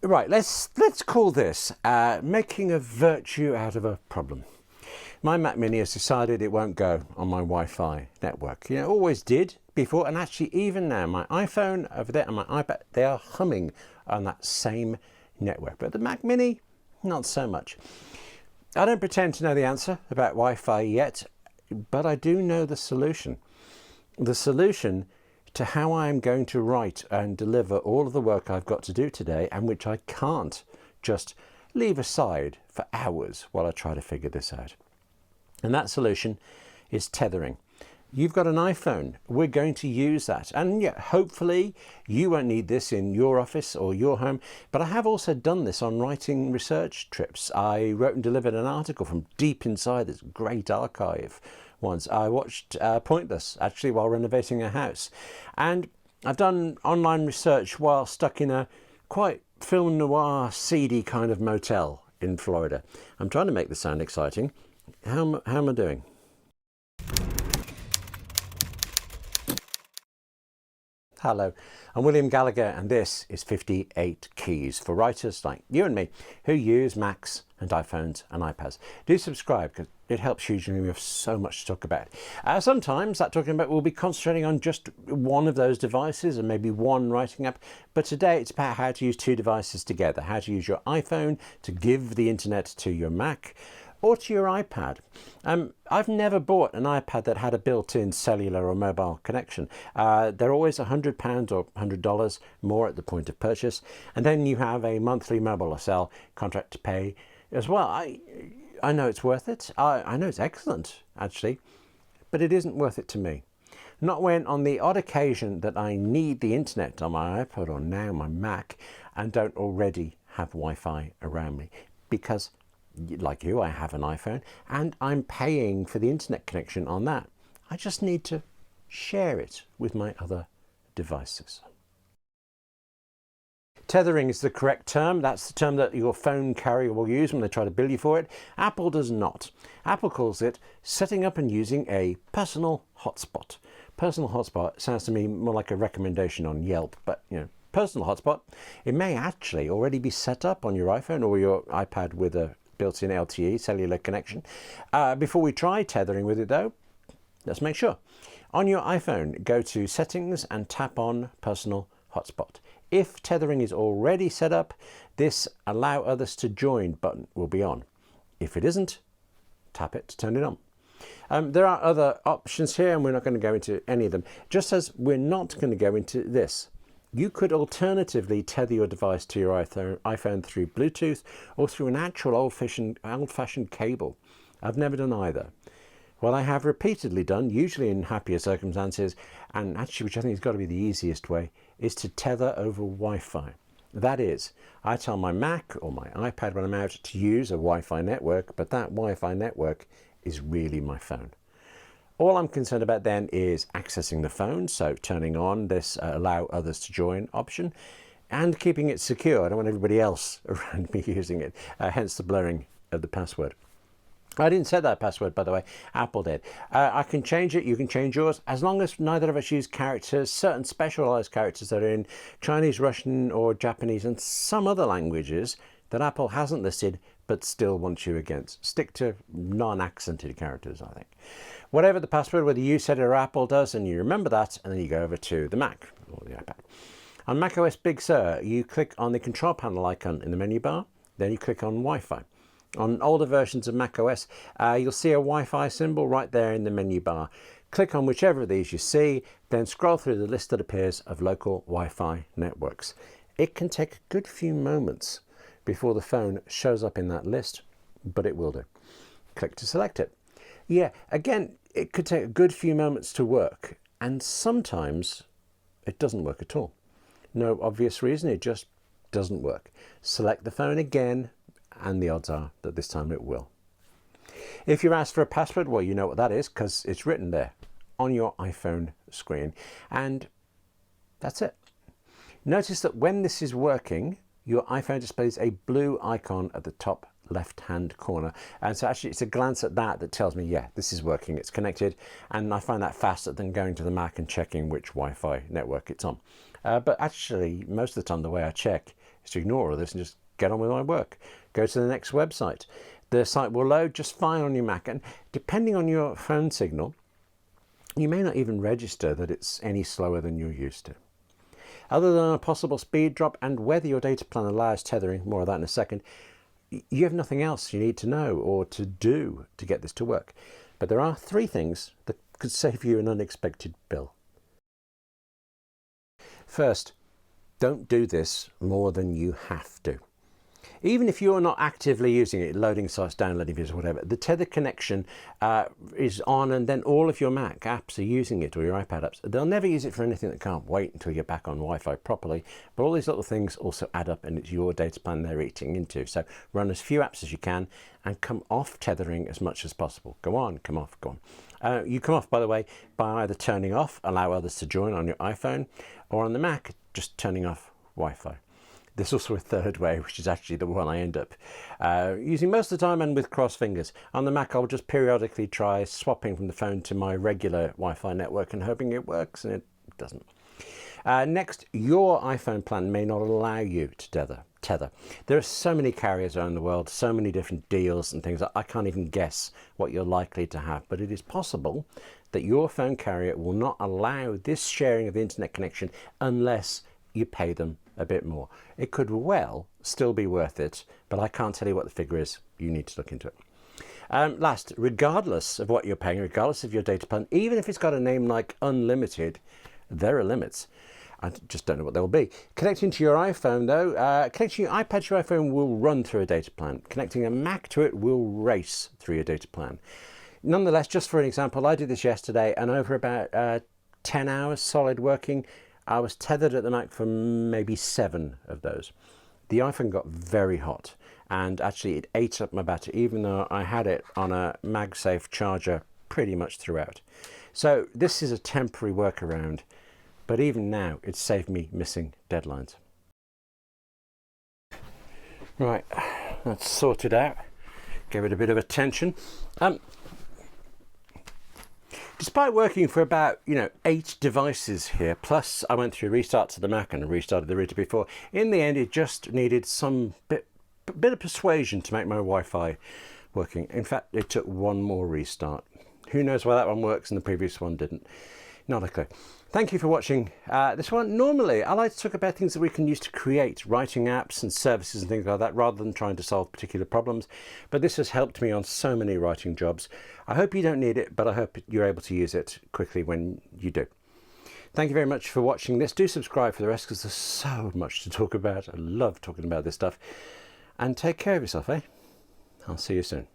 Right, let's call this making a virtue out of a problem. My Mac Mini has decided it won't go on my Wi-Fi network. You know, it always did before, and actually even now, my iPhone over there and my iPad, they are humming on that same network. But the Mac Mini, not so much. I don't pretend to know the answer about Wi-Fi yet, but I do know the solution. The solution to how I am going to write and deliver all of the work I've got to do today, and which I can't just leave aside for hours while I try to figure this out. And that solution is tethering. You've got an iPhone, we're going to use that. And yeah, hopefully you won't need this in your office or your home, but I have also done this on writing research trips. I wrote and delivered an article from deep inside this great archive once. I watched Pointless actually while renovating a house. And I've done online research while stuck in a quite film noir, seedy kind of motel in Florida. I'm trying to make this sound exciting. How am I doing? Hello, I'm William Gallagher and this is 58 Keys for writers like you and me who use Macs and iPhones and iPads. Do subscribe because it helps hugely. We have so much to talk about. Sometimes that talking about will be concentrating on just one of those devices and maybe one writing app, but today it's about how to use two devices together, how to use your iPhone to give the internet to your Mac or to your iPad. I've never bought an iPad that had a built-in cellular or mobile connection. They're always £100 or $100 more at the point of purchase, and then you have a monthly mobile or cell contract to pay as well. I know it's worth it. I know it's excellent actually, but it isn't worth it to me. Not when on the odd occasion that I need the internet on my iPad or now my Mac and don't already have Wi-Fi around me, because like you, I have an iPhone and I'm paying for the internet connection on that. I just need to share it with my other devices. Tethering is the correct term. That's the term that your phone carrier will use when they try to bill you for it. Apple does not. Apple calls it setting up and using a personal hotspot. Personal hotspot sounds to me more like a recommendation on Yelp, but you know, personal hotspot, it may actually already be set up on your iPhone or your iPad with a built-in LTE cellular connection. Before we try tethering with it though, let's make sure. On your iPhone, go to Settings and tap on Personal Hotspot. If tethering is already set up, this Allow Others to Join button will be on. If it isn't, tap it to turn it on. There are other options here and we're not going to go into any of them, just as we're not going to go into this. You could alternatively tether your device to your iPhone through Bluetooth or through an actual old-fashioned cable. I've never done either. What I have repeatedly done, usually in happier circumstances, and actually which I think has got to be the easiest way, is to tether over Wi-Fi. That is, I tell my Mac or my iPad when I'm out to use a Wi-Fi network, but that Wi-Fi network is really my phone. All I'm concerned about then is accessing the phone, so turning on this Allow Others to Join option and keeping it secure. I don't want everybody else around me using it, hence the blurring of the password. I didn't set that password, by the way, Apple did. I can change it, you can change yours, as long as neither of us use characters, certain specialized characters that are in Chinese, Russian or Japanese and some other languages that Apple hasn't listed but still wants you against. Stick to non-accented characters, I think. Whatever the password, whether you set it or Apple does, and you remember that, and then you go over to the Mac or the iPad. On macOS Big Sur, you click on the control panel icon in the menu bar, then you click on Wi-Fi. On older versions of macOS, you'll see a Wi-Fi symbol right there in the menu bar. Click on whichever of these you see, then scroll through the list that appears of local Wi-Fi networks. It can take a good few moments before the phone shows up in that list, but it will do. Click to select it. Yeah, again, it could take a good few moments to work, and sometimes it doesn't work at all. No obvious reason, it just doesn't work. Select the phone again, and the odds are that this time it will. If you're asked for a password, well, you know what that is because it's written there on your iPhone screen, and that's it. Notice that when this is working, your iPhone displays a blue icon at the top left-hand corner, and so actually it's a glance at that that tells me, yeah, this is working, it's connected, and I find that faster than going to the Mac and checking which Wi-Fi network it's on. But actually, most of the time, the way I check is to ignore all this and just get on with my work. Go to the next website. The site will load just fine on your Mac, and depending on your phone signal, you may not even register that it's any slower than you're used to. Other than a possible speed drop and whether your data plan allows tethering, more of that in a second, you have nothing else you need to know or to do to get this to work. But there are 3 things that could save you an unexpected bill. First, don't do this more than you have to. Even if you're not actively using it, loading sites, downloading videos, whatever, the tether connection is on, and then all of your Mac apps are using it, or your iPad apps. They'll never use it for anything that can't wait until you're back on Wi-Fi properly. But all these little things also add up, and it's your data plan they're eating into. So run as few apps as you can and come off tethering as much as possible. Go on, come off, go on. You come off, by the way, by either turning off, allow others to join on your iPhone, or on the Mac, just turning off Wi-Fi. There's also a third way, which is actually the one I end up using most of the time and with crossed fingers. On the Mac, I'll just periodically try swapping from the phone to my regular Wi-Fi network and hoping it works, and it doesn't. Next, your iPhone plan may not allow you to tether. There are so many carriers around the world, so many different deals and things, I can't even guess what you're likely to have, but it is possible that your phone carrier will not allow this sharing of the internet connection unless you pay them a bit more. It could well still be worth it, but I can't tell you what the figure is. You need to look into it. Last, regardless of what you're paying, regardless of your data plan, even if it's got a name like unlimited, there are limits. I just don't know what they'll be. Connecting to your iPhone though, connecting your iPad to your iPhone will run through a data plan. Connecting a Mac to it will race through your data plan. Nonetheless, just for an example, I did this yesterday, and over about 10 hours solid working, I was tethered at the Mac for maybe 7 of those. The iPhone got very hot, and actually it ate up my battery, even though I had it on a MagSafe charger pretty much throughout. So this is a temporary workaround, but even now it's saved me missing deadlines. Right, that's sorted out. Give it a bit of attention. Despite working for about 8 devices here, plus I went through restarts of the Mac and restarted the router before, in the end it just needed some bit of persuasion to make my Wi-Fi working. In fact, it took 1 more restart. Who knows why that one works and the previous one didn't? Not a clue. Thank you for watching this one. Normally, I like to talk about things that we can use to create writing apps and services and things like that, rather than trying to solve particular problems. But this has helped me on so many writing jobs. I hope you don't need it, but I hope you're able to use it quickly when you do. Thank you very much for watching this. Do subscribe for the rest, because there's so much to talk about. I love talking about this stuff. And take care of yourself, eh? I'll see you soon.